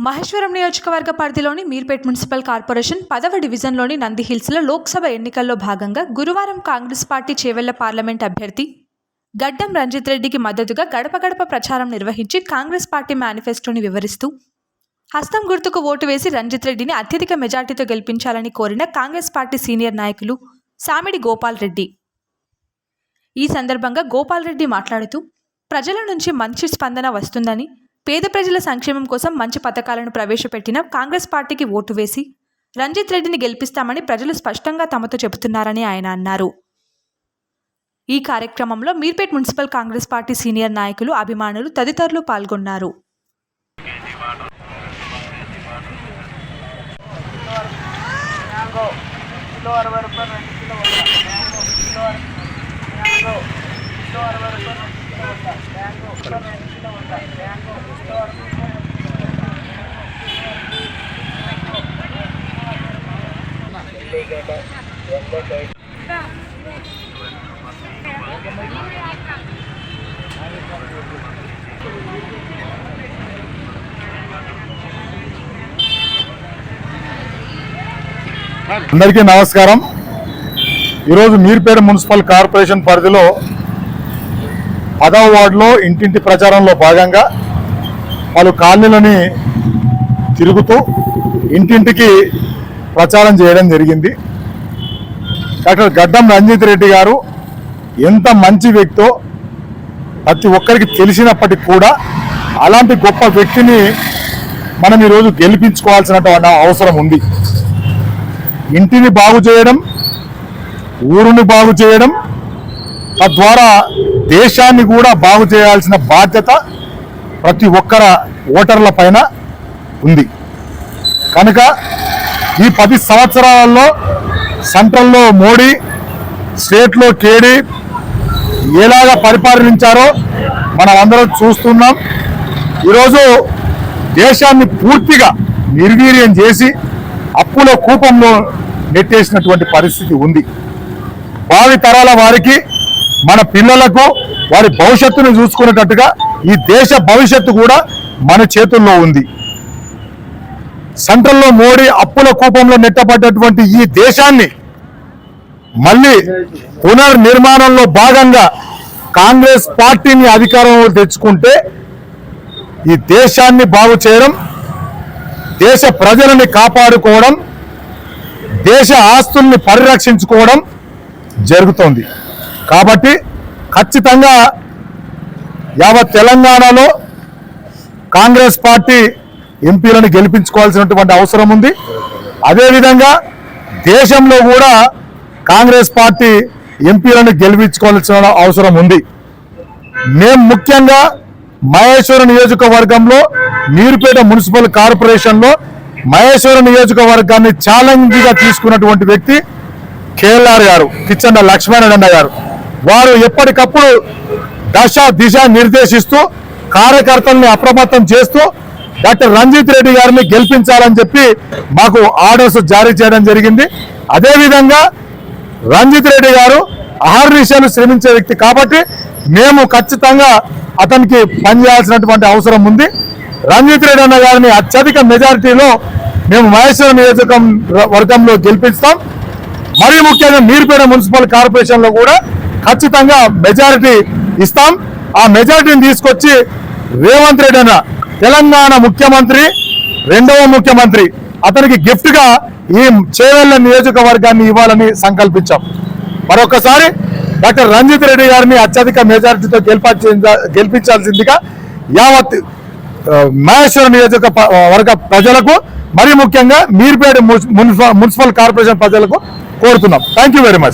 మహేశ్వరం నియోజకవర్గ పరిధిలోని Meerpet municipal corporation 10వ డివిజన్లోని నందిహిల్స్లో లోక్సభ ఎన్నికల్లో భాగంగా గురువారం కాంగ్రెస్ పార్టీ చేవెళ్ల పార్లమెంట్ అభ్యర్థి గడ్డం రంజిత్ రెడ్డికి మద్దతుగా గడప గడప ప్రచారం నిర్వహించి కాంగ్రెస్ పార్టీ మేనిఫెస్టోని వివరిస్తూ హస్తం గుర్తుకు ఓటు వేసి రంజిత్ రెడ్డిని అత్యధిక మెజార్టీతో గెలిపించాలని కోరిన కాంగ్రెస్ పార్టీ సీనియర్ నాయకులు సామిడి గోపాల్ రెడ్డి. ఈ సందర్భంగా గోపాల్ రెడ్డి మాట్లాడుతూ ప్రజల నుంచి మంచి స్పందన వస్తుందని, పేద ప్రజల సంక్షేమం కోసం మంచి పథకాలను ప్రవేశపెట్టిన కాంగ్రెస్ పార్టీకి ఓటు వేసి రంజిత్ రెడ్డిని గెలిపిస్తామని ప్రజలు స్పష్టంగా తమతో చెబుతున్నారని ఆయన అన్నారు. ఈ కార్యక్రమంలో Meerpet municipal Congress party senior నాయకులు, అభిమానులు తదితరులు పాల్గొన్నారు. అందరికీ నమస్కారం. ఈరోజు మీర్పేట మున్సిపల్ కార్పొరేషన్ పరిధిలో 10వ వార్డులో ఇంటింటి ప్రచారంలో భాగంగా పలు కాలనీలని తిరుగుతూ ఇంటింటికి ప్రచారం చేయడం జరిగింది. డాక్టర్ గడ్డం రంజిత్ రెడ్డి గారు ఎంత మంచి వ్యక్తో ప్రతి ఒక్కరికి తెలిసినప్పటికీ కూడా అలాంటి గొప్ప వ్యక్తిని మనం ఈరోజు గెలిపించుకోవాల్సినటువంటి అవసరం ఉంది. ఇంటిని బాగు చేయడం, ఊరుని బాగు చేయడం, తద్వారా దేశాన్ని కూడా బాగు చేయాల్సిన బాధ్యత ప్రతి ఒక్కర ఓటర్ల పైన ఉంది. కనుక ఈ 10 సంవత్సరాలలో సెంట్రల్లో మోడీ, స్టేట్లో కేడీ ఎలాగా పరిపాలించారో మనం అందరం చూస్తున్నాం. ఈరోజు దేశాన్ని పూర్తిగా నిర్వీర్యం చేసి అప్పుల కూపంలో నెట్టేసినటువంటి పరిస్థితి ఉంది. భావి తరాల వారికి, మన పిల్లలకు వారి భవిష్యత్తును చూసుకునేటట్టుగా ఈ దేశ భవిష్యత్తు కూడా మన చేతుల్లో ఉంది. సెంట్రల్లో మోడీ అప్పుల కూపంలో నెట్టబడ్డటువంటి ఈ దేశాన్ని మళ్ళీ పునర్నిర్మాణంలో భాగంగా కాంగ్రెస్ పార్టీని అధికారంలో తెచ్చుకుంటే ఈ దేశాన్ని బాగు చేయడం, దేశ ప్రజలని కాపాడుకోవడం, దేశ ఆస్తుల్ని పరిరక్షించుకోవడం జరుగుతోంది. కాబట్టి ఖచ్చితంగా యావత్ తెలంగాణలో కాంగ్రెస్ పార్టీ ఎంపీలను గెలిపించుకోవాల్సినటువంటి అవసరం ఉంది. అదేవిధంగా దేశంలో కూడా కాంగ్రెస్ పార్టీ ఎంపీలను గెలిపించుకోవాల్సిన అవసరం ఉంది. మేము ముఖ్యంగా మహేశ్వరం నియోజకవర్గంలో మీర్పేట మున్సిపల్ కార్పొరేషన్లో మహేశ్వరం నియోజకవర్గాన్ని ఛాలెంజ్గా తీసుకున్నటువంటి వ్యక్తి కేఎల్ఆర్ గారు, కిచ్చన్న లక్ష్మణ్ గారు. వారు ఎప్పటికప్పుడు దిశ నిర్దేశిస్తూ కార్యకర్తల్ని అప్రమత్తం చేస్తూ డాక్టర్ రంజిత్ రెడ్డి గారిని గెలిపించాలని చెప్పి మాకు ఆర్డర్స్ జారీ చేయడం జరిగింది. అదేవిధంగా రంజిత్ రెడ్డి గారు అహర్నిశలు శ్రమించే వ్యక్తి కాబట్టి మేము ఖచ్చితంగా అతనికి పనిచేయాల్సినటువంటి అవసరం ఉంది. రంజిత్ రెడ్డి అన్న గారిని అత్యధిక మెజారిటీలో మేము మహేశ్వరం నియోజకవర్గంలో గెలిపిస్తాం. మరీ ముఖ్యంగా మీర్పేట మున్సిపల్ కార్పొరేషన్లో కూడా ఖచ్చితంగా మెజారిటీ ఇస్తాం. ఆ మెజారిటీని తీసుకొచ్చి రేవంత్ రెడ్డి అన్న తెలంగాణ ముఖ్యమంత్రి, 2వ ముఖ్యమంత్రి, అతనికి గిఫ్ట్గా ఈ చేవెళ్ల నియోజకవర్గాన్ని ఇవ్వాలని సంకల్పించాం. మరొకసారి డాక్టర్ రంజిత్ రెడ్డి గారిని అత్యధిక మెజారిటీతో గెలిపించాల్సిందిగా యావత్ మహేశ్వరం నియోజకవర్గ ప్రజలకు, మరీ ముఖ్యంగా మీర్పేట మున్సిపల్ కార్పొరేషన్ ప్రజలకు కోరుతున్నాం. Thank you very much.